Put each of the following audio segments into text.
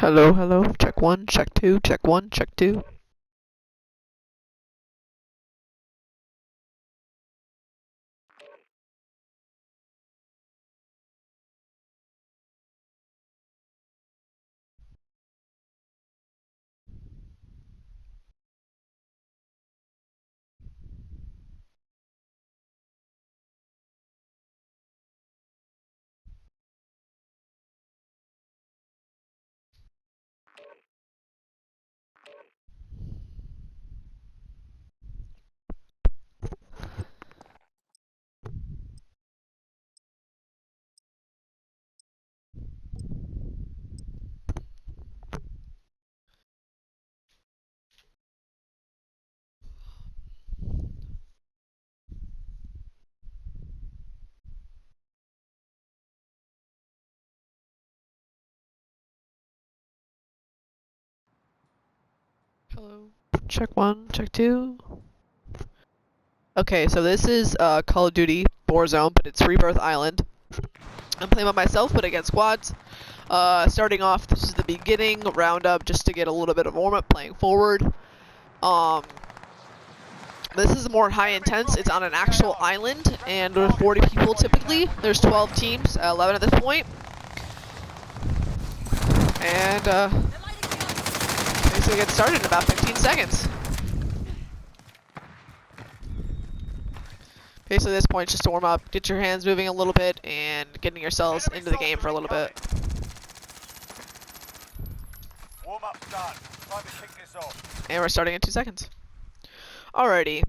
Hello, hello. Check one, check two, check one, check two. Hello. Check one, check two. Okay, so this is Call of Duty Warzone, but it's Rebirth Island. I'm playing by myself, but against squads. Starting off, this is the beginning roundup, just to get a little bit of warm-up playing forward. This is more high intense. It's on an actual island, and with 40 people typically. There's 12 teams, 11 at this point. And basically get started in about 15 seconds. Basically, this point is just to warm up, get your hands moving a little bit, and getting yourselves into the game for a little bit. Warm up's done. Time to kick this off. And we're starting in 2 seconds. Alrighty.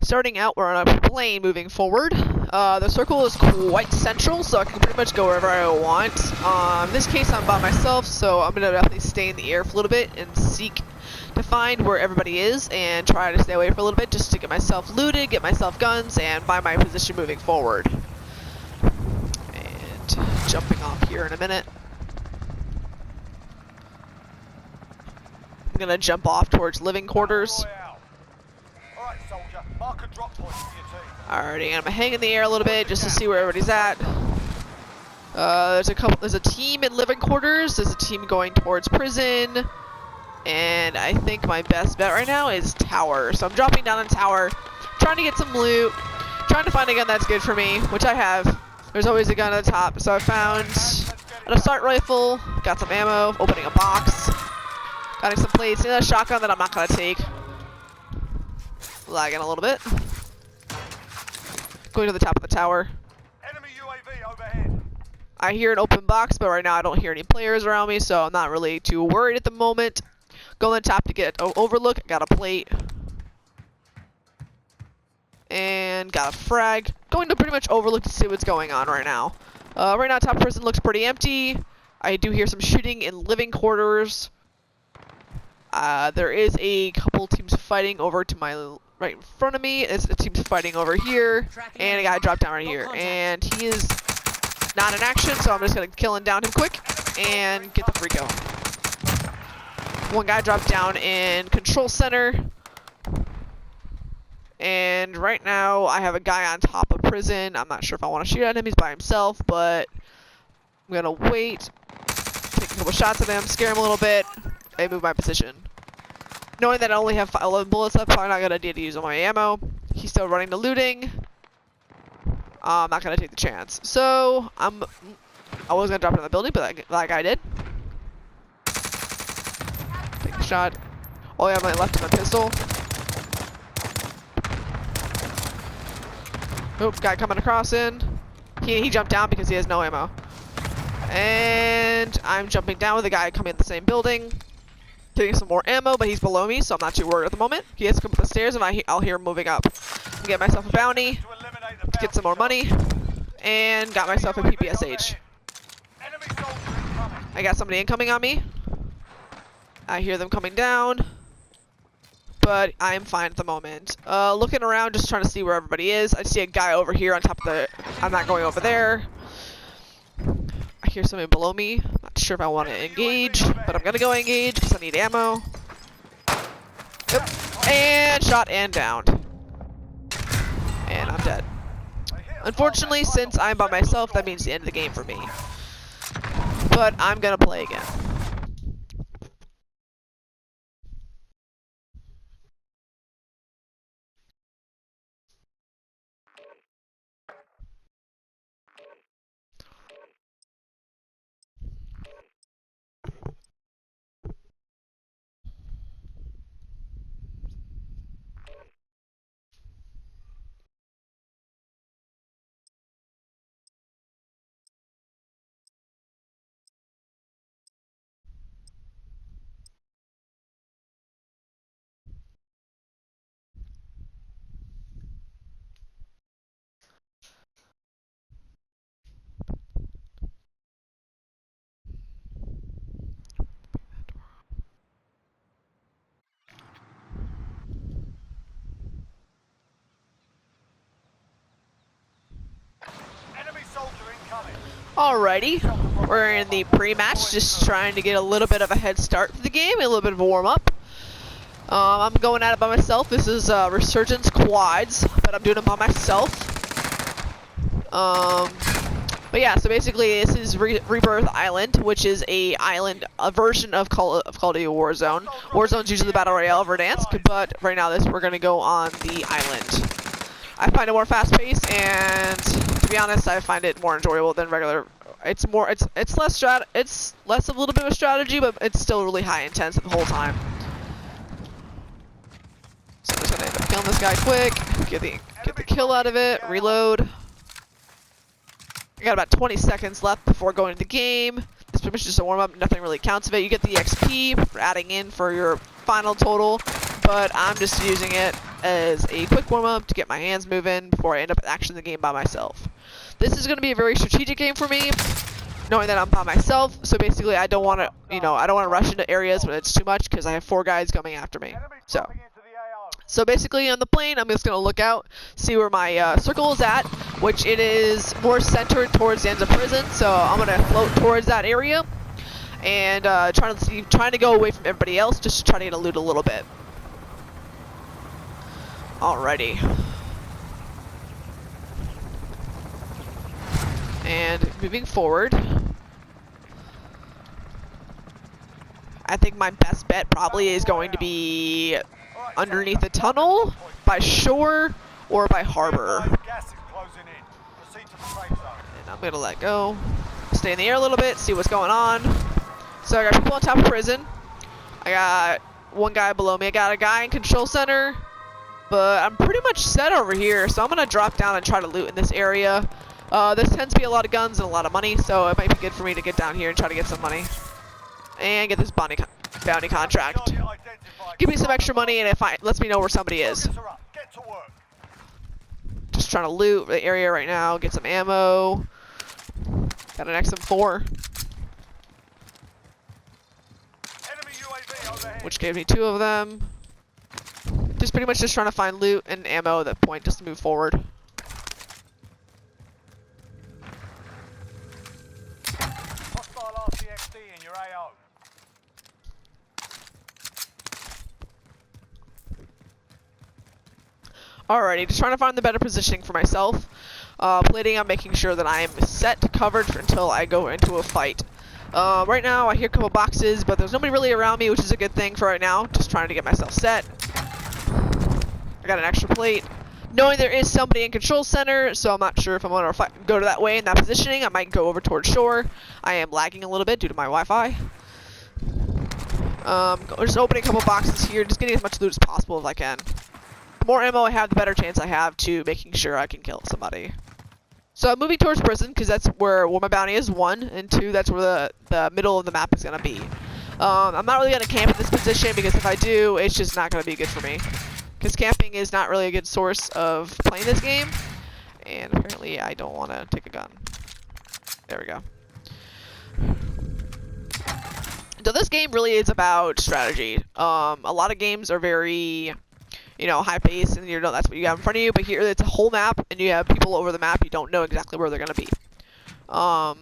Starting out, we're on a plane moving forward. The circle is quite central, so I can pretty much go wherever I want. In this case, I'm by myself, so I'm going to definitely stay in the air for a little bit and seek to find where everybody is and try to stay away for a little bit just to get myself looted, get myself guns, and find my position moving forward. And jumping off here in a minute. I'm going to jump off towards living quarters. Alright, soldier. Mark a drop point for your team. Alrighty, I'm gonna hang in the air a little bit just to see where everybody's at. There's a team in living quarters, there's a team going towards prison, and I think my best bet right now is tower. So I'm dropping down on tower, trying to get some loot, trying to find a gun that's good for me, which I have. There's always a gun at the top, so I found an assault rifle, got some ammo, opening a box, got some plates, and a shotgun that I'm not gonna take. Lagging a little bit. Going to the top of the tower. Enemy UAV overhead. I hear an open box, but right now I don't hear any players around me, so I'm not really too worried at the moment. Go on the top to get an overlook. Got a plate. And got a frag. Going to pretty much overlook to see what's going on right now. Right now, top prison looks pretty empty. I do hear some shooting in living quarters. There is a couple teams fighting over to my right in front of me. There's a team's fighting over here, and a guy dropped down right here. And he is not in action, so I'm just gonna kill and down him quick and get the free kill. One guy dropped down in control center. And right now, I have a guy on top of prison. I'm not sure if I want to shoot at him. He's by himself, but I'm gonna wait, take a couple shots at him, scare him a little bit, and move my position. Knowing that I only have 11 bullets left, probably not gonna need to use all my ammo. He's still running to looting. I'm not gonna take the chance. So I was gonna drop it in the building, but that guy did. Take a shot. Oh yeah, my left is my pistol. Oop, guy coming across in. He jumped down because he has no ammo. And I'm jumping down with a guy coming in the same building. Getting some more ammo, but he's below me, so I'm not too worried at the moment. He has to come up the stairs, and I'll hear him moving up. Get myself a bounty, to get some more money, and got myself a PPSH. I got somebody incoming on me. I hear them coming down, but I'm fine at the moment. Looking around, just trying to see where everybody is. I see a guy over here on top of the... I'm not going over there. I hear somebody below me. Not sure if I want to engage, but I'm gonna go engage because I need ammo. Yep. And shot and downed. And I'm dead. Unfortunately, since I'm by myself, that means the end of the game for me. But I'm gonna play again. Alrighty, we're in the pre-match, just trying to get a little bit of a head start for the game, a little bit of a warm-up. I'm going at it by myself. This is Resurgence Quads, but I'm doing it by myself. But yeah, so basically this is Rebirth Island, which is a version of Call of Duty Warzone. Warzone's usually the Battle Royale of Verdansk, but right now we're going to go on the island. I find it more fast-paced, and to be honest, I find it more enjoyable than regular. It's less a little bit of a strategy, but it's still really high intense the whole time. So I'm just gonna end up killing this guy quick, get the kill out of it, reload. I got about 20 seconds left before going to the game. It's pretty much just a warm-up, nothing really counts of it. You get the XP for adding in for your final total, but I'm just using it as a quick warm-up to get my hands moving before I end up actually in the game by myself. This is going to be a very strategic game for me, knowing that I'm by myself. So basically, I don't want to, I don't want to rush into areas when it's too much because I have 4 guys coming after me. So basically, on the plane, I'm just going to look out, see where my circle is at, which it is more centered towards the ends of prison. So I'm going to float towards that area and trying to go away from everybody else, just to try to get a loot a little bit. Alrighty. And moving forward, I think my best bet probably is going to be underneath the tunnel, by shore, or by harbor. And I'm gonna let go. Stay in the air a little bit, see what's going on. So I got people on top of prison. I got one guy below me. I got a guy in control center. But I'm pretty much set over here, so I'm going to drop down and try to loot in this area. This tends to be a lot of guns and a lot of money, so it might be good for me to get down here and try to get some money. And get this bounty contract. Give me some extra money, and it lets me know where somebody is. Just trying to loot the area right now, get some ammo. Got an XM4. Which gave me 2 of them. Just pretty much just trying to find loot and ammo at that point just to move forward. Hostile RCXD in your AO. Alrighty, just trying to find the better positioning for myself. Plating on making sure that I am set, covered until I go into a fight. Right now I hear a couple boxes, but there's nobody really around me, which is a good thing for right now. Just trying to get myself set. I got an extra plate. Knowing there is somebody in control center, so I'm not sure if I'm going to go to that way in that positioning. I might go over towards shore. I am lagging a little bit due to my Wi-Fi. Just opening a couple boxes here, just getting as much loot as possible if I can. The more ammo I have, the better chance I have to making sure I can kill somebody. So I'm moving towards prison because that's where my bounty is, 1, and 2, that's where the middle of the map is going to be. I'm not really going to camp in this position because if I do, it's just not going to be good for me. Because camping is not really a good source of playing this game. And apparently I don't want to take a gun. There we go. So this game really is about strategy. A lot of games are very, high paced and that's what you have in front of you. But here it's a whole map and you have people over the map. You don't know exactly where they're going to be. But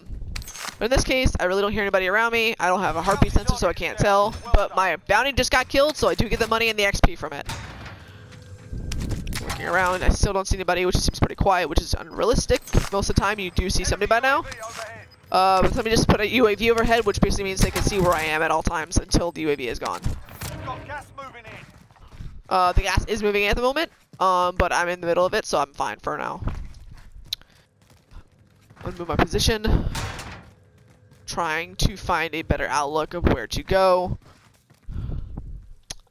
in this case, I really don't hear anybody around me. I don't have a heartbeat sensor, so I can't tell. But my bounty just got killed, so I do get the money and the XP from it. Looking around, I still don't see anybody, which seems pretty quiet, which is unrealistic. Most of the time, you do see somebody by now. But let me just put a UAV overhead, which basically means they can see where I am at all times until the UAV is gone. The gas is moving in at the moment, but I'm in the middle of it, so I'm fine for now. I'm gonna move my position. Trying to find a better outlook of where to go.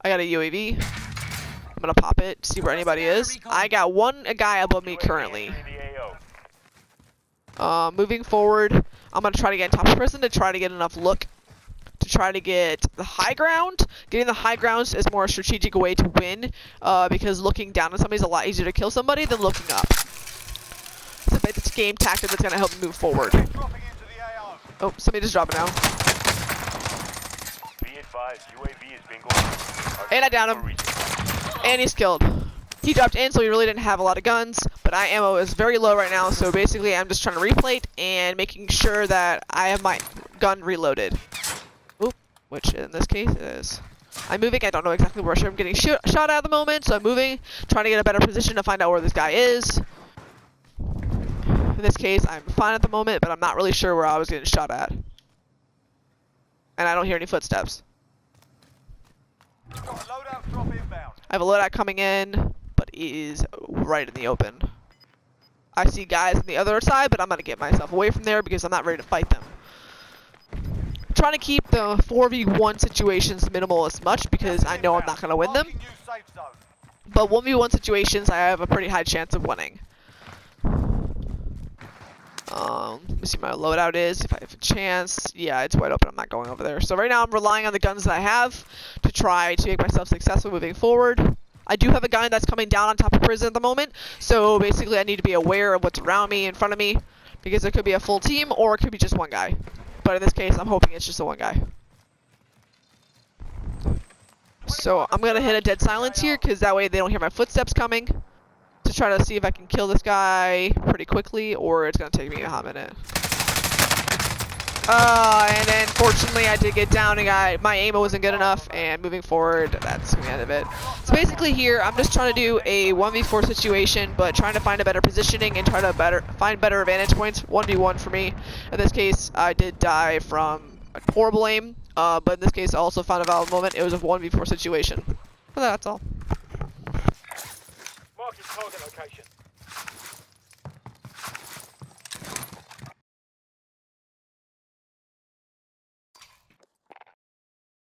I got a UAV. I'm gonna pop it, see where anybody is. I got a guy above me currently. Moving forward, I'm gonna try to get on top of prison to try to get enough look to try to get the high ground. Getting the high ground is more a strategic way to win, because looking down on somebody is a lot easier to kill somebody than looking up. It's a game tactic that's gonna help me move forward. Oh, somebody just dropped it now. Be advised, UAV is being going. And I downed him. And he's killed. He dropped in, so he really didn't have a lot of guns, but my ammo is very low right now, so basically I'm just trying to replate and making sure that I have my gun reloaded. Oop, which in this case is... I'm moving, I don't know exactly where I'm getting shot at the moment, so I'm moving, trying to get a better position to find out where this guy is. In this case, I'm fine at the moment, but I'm not really sure where I was getting shot at. And I don't hear any footsteps. Got a loadout drop inbound. I have a loadout coming in, but it is right in the open. I see guys on the other side, but I'm going to get myself away from there because I'm not ready to fight them. I'm trying to keep the 4v1 situations minimal as much because I know I'm not going to win them. Marking new safe zone. But 1v1 situations, I have a pretty high chance of winning. Let me see my loadout is, if I have a chance. Yeah, it's wide open. I'm not going over there. So right now I'm relying on the guns that I have to try to make myself successful moving forward. I do have a gun that's coming down on top of prison at the moment. So basically I need to be aware of what's around me, in front of me. Because it could be a full team or it could be just one guy. But in this case, I'm hoping it's just the one guy. So I'm going to hit a dead silence here because that way they don't hear my footsteps coming. To try to see if I can kill this guy pretty quickly, or it's gonna take me a hot minute. And then fortunately I did get down and my aim wasn't good enough, and moving forward, that's the end of it. So basically here, I'm just trying to do a 1v4 situation, but trying to find a better positioning and try to find better advantage points. 1v1 for me. In this case, I did die from a horrible aim, but in this case I also found a valid moment. It was a 1v4 situation. But that's all. Marking target location.